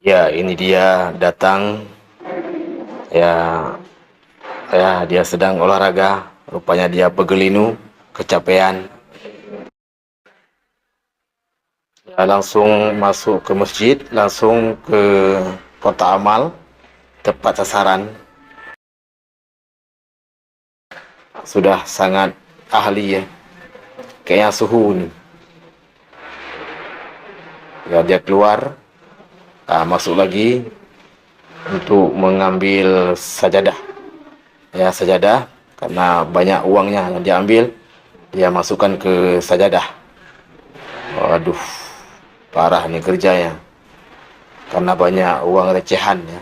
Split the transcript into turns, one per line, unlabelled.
Ya, ini dia datang. Ya, dia sedang olahraga. Rupanya dia pegelinu, kecapean. Ya, langsung masuk ke masjid, langsung ke kota amal, tepat sasaran. Sudah sangat ahli ya. Kayaknya suhu nih. Ya, dia keluar, masuk lagi untuk mengambil sajadah. Ya, sajadah karena banyak uangnya yang diambil, dia masukkan ke sajadah. Waduh, parah nih kerjanya. Karena banyak uang recehan ya.